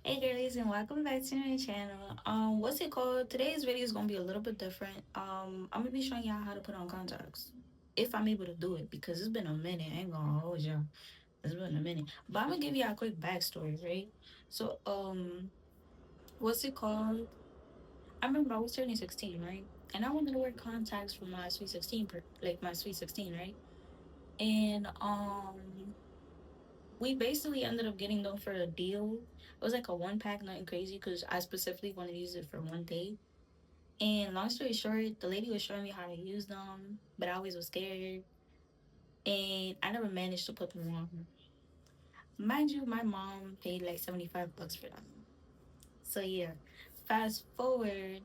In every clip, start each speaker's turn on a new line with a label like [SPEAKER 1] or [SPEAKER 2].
[SPEAKER 1] Hey girlies and welcome back to my channel. What's it called? Today's video is gonna be a little bit different. I'm gonna be showing y'all how to put on contacts. If I'm able to do it, because it's been a minute. I ain't gonna hold y'all. It's been a minute. But I'm gonna give y'all a quick backstory, right? So what's it called? I remember I was turning 16, right? And I wanted to wear contacts for my sweet 16 like my sweet 16, right? And we basically ended up getting them for a deal. It was like a one pack, nothing crazy, because I specifically wanted to use it for one day. And long story short, the lady was showing me how to use them, but I always was scared, and I never managed to put them on. Mind you, my mom paid like $75 for them. So yeah, fast forward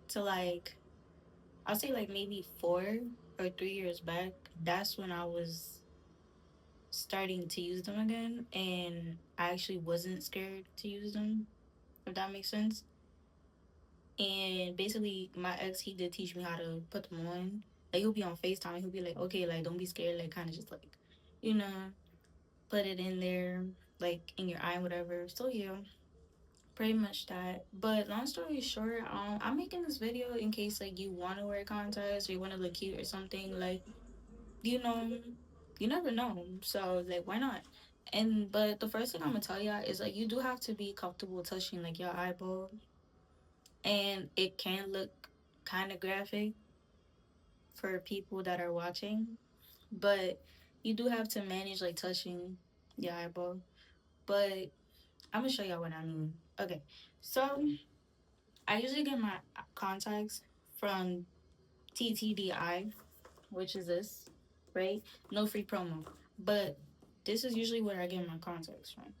[SPEAKER 1] to like I'll say like maybe 4 or 3 years back. That's when I was starting to use them again, and I actually wasn't scared to use them, if that makes sense. And basically, my ex, he did teach me how to put them on. Like, he'll be on FaceTime and he'll be like, okay, like, don't be scared. Like, kind of just like, you know, put it in there, like, in your eye, whatever. So, yeah, pretty much that. But long story short, I'm making this video in case, like, you want to wear contacts or you want to look cute or something. Like, you know, you never know. So, like, why not? But the first thing I'm gonna tell y'all is, like, you do have to be comfortable touching, like, your eyeball. And it can look kind of graphic for people that are watching, but you do have to manage like touching your eyeball. But I'm gonna show y'all what I mean. Okay, so I usually get my contacts from TTDI, which is this, right? No free promo, but this is usually where I get my contacts from.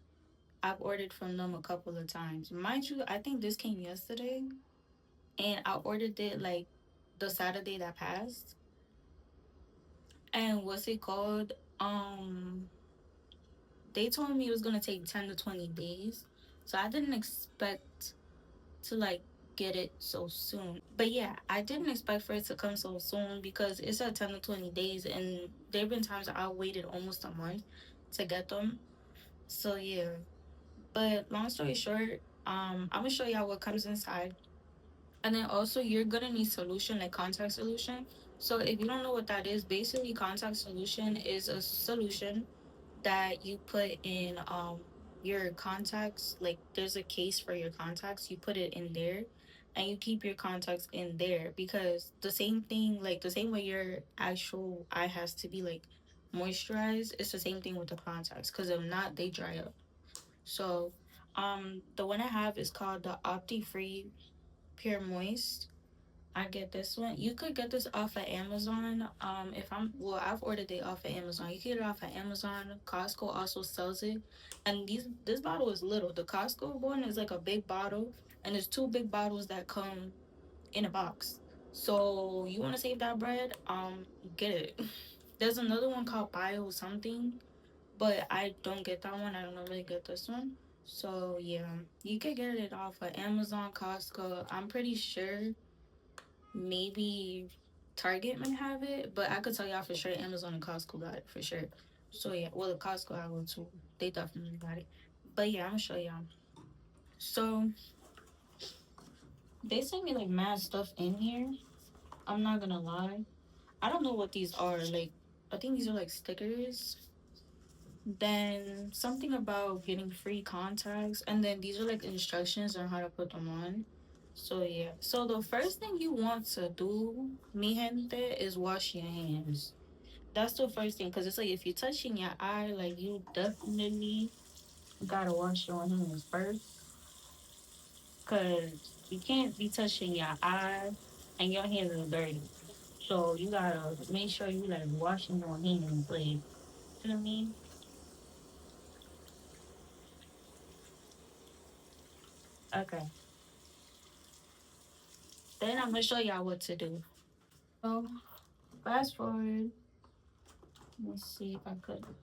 [SPEAKER 1] I've ordered from them a couple of times. Mind you, I think this came yesterday, and I ordered it like the Saturday that passed. And what's it called? They told me it was gonna take 10 to 20 days, so I didn't expect to like get it so soon. But yeah, I didn't expect for it to come so soon because it's at 10 to 20 days, and there've been times I waited almost a month to get them. So yeah, but long story short, I'm gonna show y'all what comes inside. And then also you're gonna need solution, like contact solution. So if you don't know what that is, basically contact solution is a solution that you put in your contacts. Like there's a case for your contacts, you put it in there and you keep your contacts in there, because the same thing, like the same way your actual eye has to be like moisturized, it's the same thing with the contacts, because if not they dry up. So the one I have is called the Opti Free Pure Moist. I get this one. You could get this off of Amazon. If I'm well, I've ordered it off of Amazon. You can get it off of Amazon. Costco also sells it, and this bottle is little. The Costco one is like a big bottle, and there's two big bottles that come in a box. So you want to save that bread? Get it. There's another one called Bio something, but I don't get that one. I don't really get this one. So yeah, you can get it off of Amazon, Costco. I'm pretty sure maybe Target might have it, but I could tell y'all for sure Amazon and Costco got it for sure. So yeah, well the Costco I go to, they definitely got it. But yeah, I'm gonna show y'all. So they sent me like mad stuff in here. I'm not gonna lie. I don't know what these are. Like I think these are like stickers. Then something about getting free contacts, and then these are like instructions on how to put them on. So yeah. So the first thing you want to do, mi gente, is wash your hands. That's the first thing, because it's like if you're touching your eye, like you definitely gotta wash your hands first, because you can't be touching your eye and your hands are dirty. So you gotta make sure you like washing your hands, like you know what I mean? Okay. Then I'm gonna show y'all what to do. So fast forward. Let me see if I could put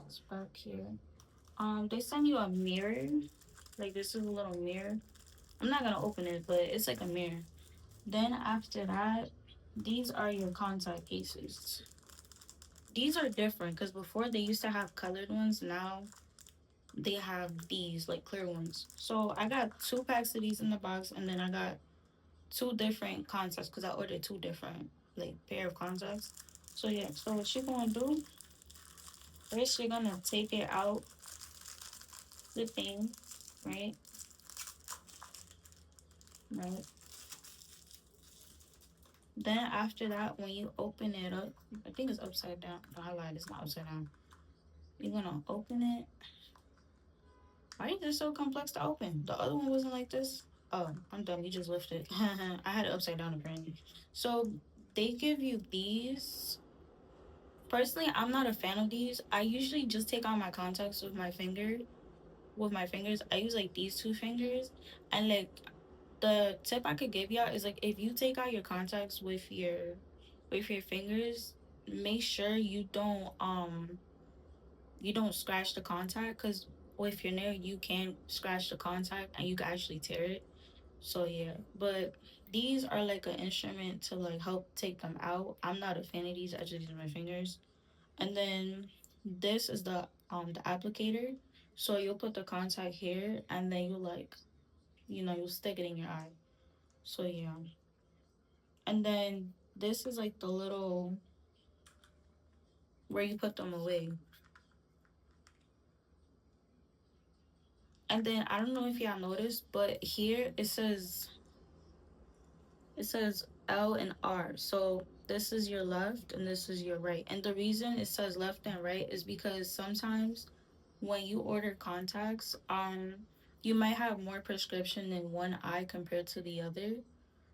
[SPEAKER 1] this back here. They send you a mirror. Like this is a little mirror. I'm not gonna open it, but it's like a mirror. Then after that, these are your contact cases. These are different because before they used to have colored ones. Now they have these like clear ones. So I got 2 packs of these in the box, and then I got 2 different contacts because I ordered 2 different like pair of contacts. So yeah, so what you're gonna do first, you're gonna take it out the thing, right? Right. Then after that, when you open it up, I think it's upside down. No, I lied, it's not upside down. You're gonna open it. Why is this so complex to open? The other one wasn't like this. Oh, I'm done. You just lifted. I had it upside down apparently. So they give you these. Personally, I'm not a fan of these. I usually just take out my contacts with my finger. With my fingers, I use like these 2 fingers, and like the tip I could give y'all is like if you take out your contacts with your fingers, make sure you don't scratch the contact because with your nail you can scratch the contact and you can actually tear it. So yeah, but these are like an instrument to like help take them out. I'm not a fan of these. I just use my fingers. And then this is the applicator. So you'll put the contact here and then you like you'll stick it in your eye. So yeah. And then this is like the little where you put them away. And then I don't know if y'all noticed, but here it says L and R. So this is your left and this is your right. And the reason it says left and right is because sometimes when you order contacts, you might have more prescription in one eye compared to the other.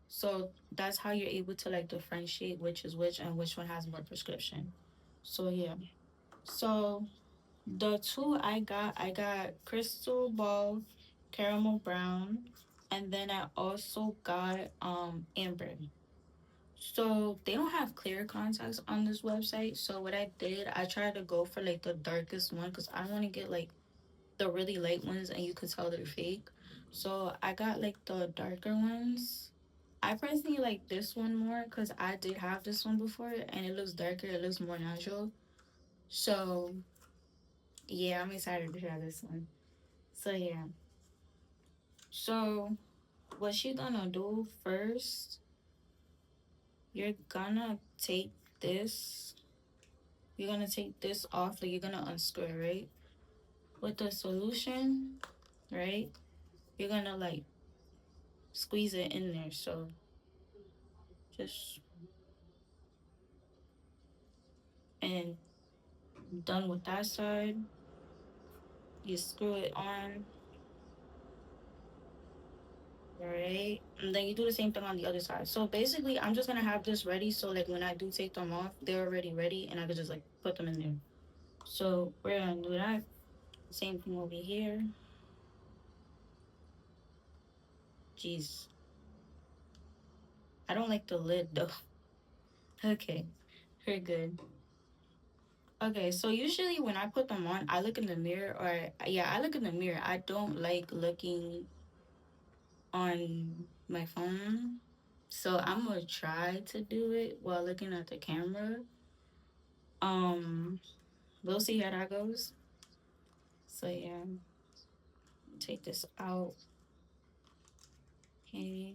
[SPEAKER 1] So that's how you're able to like differentiate which is which and which one has more prescription. So yeah. So the 2 I got crystal ball, caramel brown, and then I also got amber. So they don't have clear contacts on this website. So what I did, I tried to go for like the darkest one because I want to get like the really light ones and you could tell they're fake. So I got like the darker ones. I personally like this one more because I did have this one before and it looks darker, it looks more natural. So yeah, I'm excited to try this one. So yeah. So what you're gonna do first, you're gonna take this, you're gonna take this off, like you're gonna unscrew it, right? With the solution, right? You're gonna like squeeze it in there. So just and done with that side, you screw it on, right? And then you do the same thing on the other side. So basically, I'm just gonna have this ready. So like when I do take them off, they're already ready, and I could just like put them in there. So we're gonna do that. Same thing over here. Jeez, I don't like the lid though. Okay, very good. Okay, so usually when I put them on, I look in the mirror, or yeah, I look in the mirror. I don't like looking on my phone. So I'm gonna try to do it while looking at the camera. Um, we'll see how that goes. So yeah, take this out. Okay.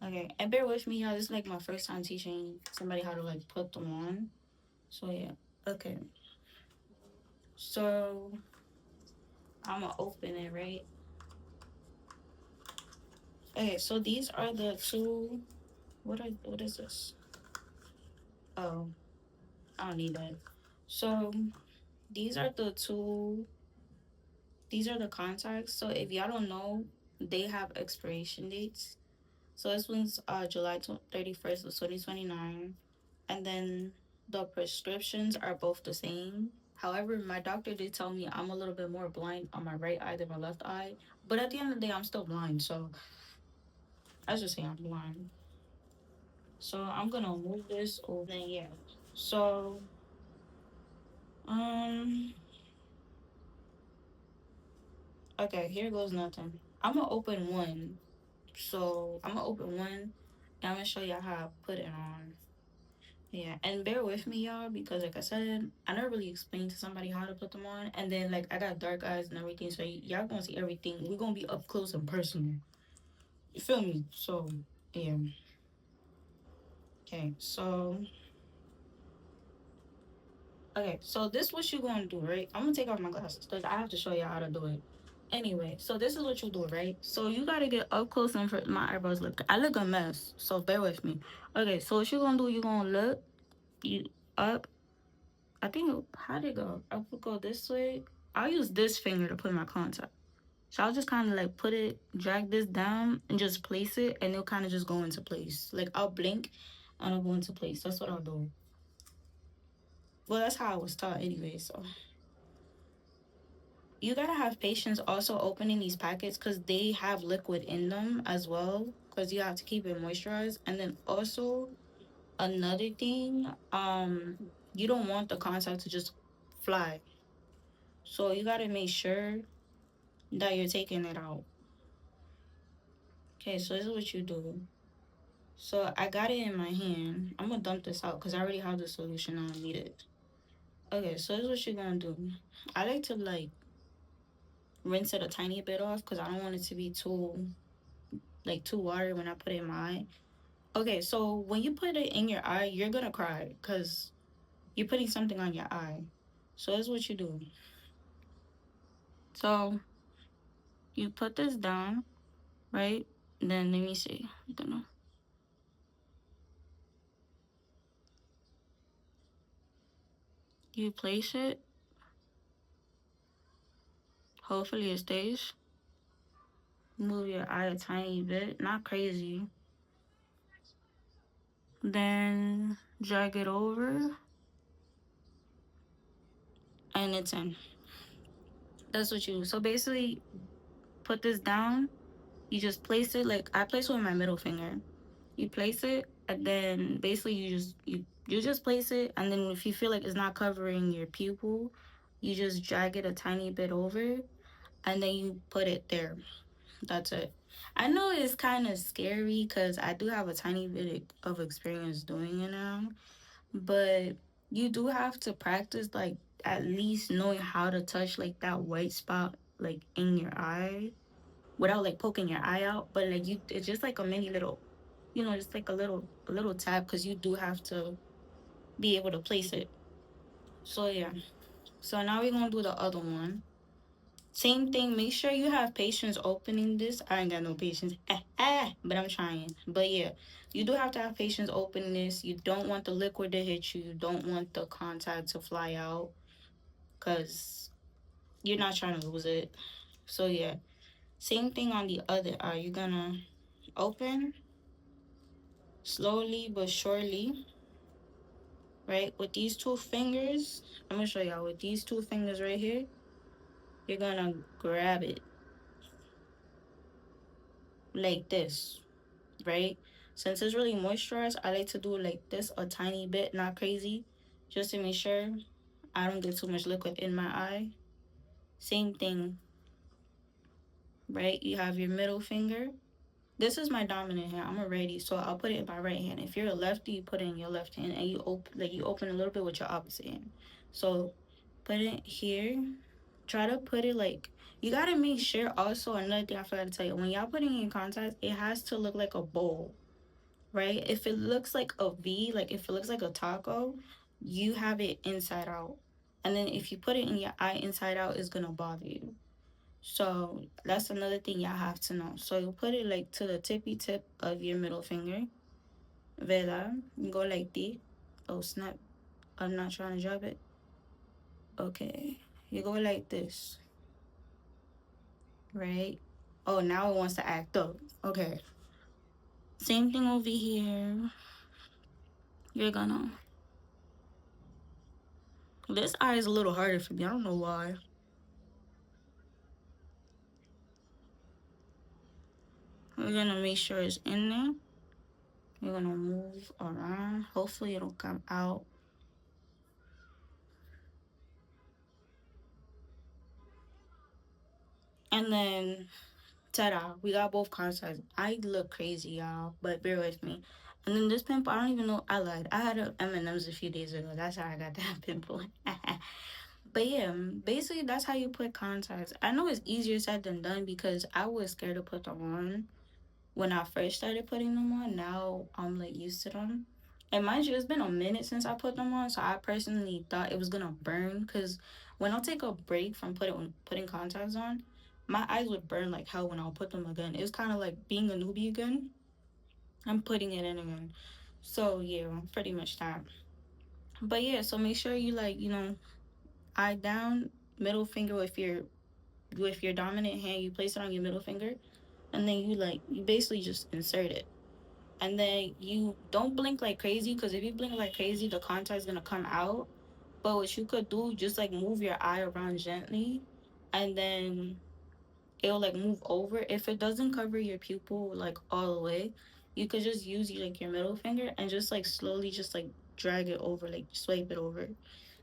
[SPEAKER 1] Okay, and bear with me, y'all. This is like my first time teaching somebody how to like put them on. So yeah. Okay. So I'm gonna open it, right? Okay, so these are the 2. What is this? Oh, I don't need that. So these are the 2. These are the contacts. So if y'all don't know, they have expiration dates. So this one's July 31st of 2029. And then the prescriptions are both the same. However, my doctor did tell me I'm a little bit more blind on my right eye than my left eye. But at the end of the day, I'm still blind. So I just say I'm blind. So I'm gonna move this over. Then yeah. So um okay, here goes nothing. I'm gonna open one. So I'm gonna open one and I'm gonna show y'all how I put it on. Yeah, and bear with me, y'all, because like I said, I never really explained to somebody how to put them on, and then like I got dark eyes and everything, so y'all gonna see everything. We're gonna be up close and personal. You feel me? So yeah. Okay, so so this what you gonna do, right? I'm gonna take off my glasses because I have to show you how to do it. Anyway, so this is what you do, right? So you gotta get up close and my eyebrows look. I look a mess, so bear with me. Okay, so what you gonna do? You gonna look you up. I think how did it go? I would go this way. I'll use this finger to put my contact. So I'll just kind of like put it, drag this down, and just place it, and it'll kind of just go into place. Like I'll blink, and it'll go into place. That's what I'll do. Well, that's how I was taught anyway. So you gotta have patience also opening these packets because they have liquid in them as well. Because you have to keep it moisturized, and then also another thing, you don't want the contact to just fly. So you gotta make sure that you're taking it out. Okay, so this is what you do. So I got it in my hand. I'm gonna dump this out because I already have the solution. I don't need it. Okay, so this is what you're gonna do. I like to like rinse it a tiny bit off because I don't want it to be too watery when I put it in my eye. Okay, so when you put it in your eye, you're gonna cry because you're putting something on your eye. So this is what you do. So you put this down, right? Then let me see. I don't know. You place it. Hopefully it stays. Move your eye a tiny bit, not crazy. Then drag it over and it's in. That's what you do. So basically, put this down. You just place it like I place it with my middle finger. You place it and then basically you just place it and then if you feel like it's not covering your pupil, you just drag it a tiny bit over and then you put it there. That's it. I know it's kind of scary because I do have a tiny bit of experience doing it now, but you do have to practice like at least knowing how to touch like that white spot like in your eye without like poking your eye out, but like you it's just like a mini little, just like a little tap because you do have to be able to place it. So yeah, so now we're gonna do the other one. Same thing, make sure you have patience opening this. I ain't got no patience. But I'm trying. But yeah, you do have to have patience opening this. You don't want the liquid to hit you. You don't want the contact to fly out because you're not trying to lose it. So yeah, same thing on the other eye. You're gonna open slowly but surely, right? With these two fingers, I'm gonna show y'all with these two fingers right here, you're gonna grab it like this, right? Since it's really moisturized, I like to do it like this a tiny bit, not crazy, just to make sure I don't get too much liquid in my eye. Same thing, right? You have your middle finger. This is my dominant hand. I'm a righty, so I'll put it in my right hand. If you're a lefty, you put it in your left hand, and you open a little bit with your opposite hand. So put it here. Try to put it like you gotta make sure. Also, another thing I forgot to tell you: when y'all putting it in contact, it has to look like a bowl, right? If it looks like a V, like if it looks like a taco, you have it inside out. And then if you put it in your eye inside out, it's gonna bother you. So that's another thing y'all have to know. So you put it like to the tippy tip of your middle finger. Vela, go like this. Oh snap! I'm not trying to drop it. Okay, you go like this, right? Oh, now it wants to act up. Okay, same thing over here. You're gonna. This eye is a little harder for me. I don't know why. We're gonna make sure it's in there. We're gonna move around. Hopefully it'll come out. And then ta-da, we got both contacts. I look crazy, y'all, but bear with me. And then this pimple, I don't even know. I lied. I had a M&M's a few days ago. That's how I got that pimple. But yeah, basically that's how you put contacts. I know it's easier said than done because I was scared to put them on when I first started putting them on. Now I'm like used to them. And mind you, it's been a minute since I put them on, so I personally thought it was gonna burn. Cause when I'll take a break from putting contacts on, my eyes would burn like hell when I'll put them again. It was kind of like being a newbie again. I'm putting it in again. So yeah, pretty much that. But yeah, so make sure you like eye down, middle finger with your dominant hand. You place it on your middle finger, and then you basically just insert it. And then you don't blink like crazy because if you blink like crazy, the contact's gonna come out. But what you could do, just like move your eye around gently, and then it'll like move over. If it doesn't cover your pupil like all the way, you could just use like your middle finger and just like slowly just like drag it over, like swipe it over.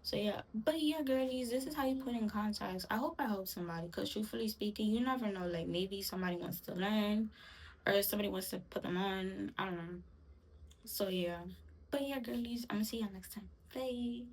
[SPEAKER 1] So yeah, but yeah, girlies, this is how you put in contacts. I hope I help somebody because truthfully speaking, you never know. Like maybe somebody wants to learn or somebody wants to put them on. I don't know. So yeah. But yeah, girlies, I'm gonna see y'all next time. Bye.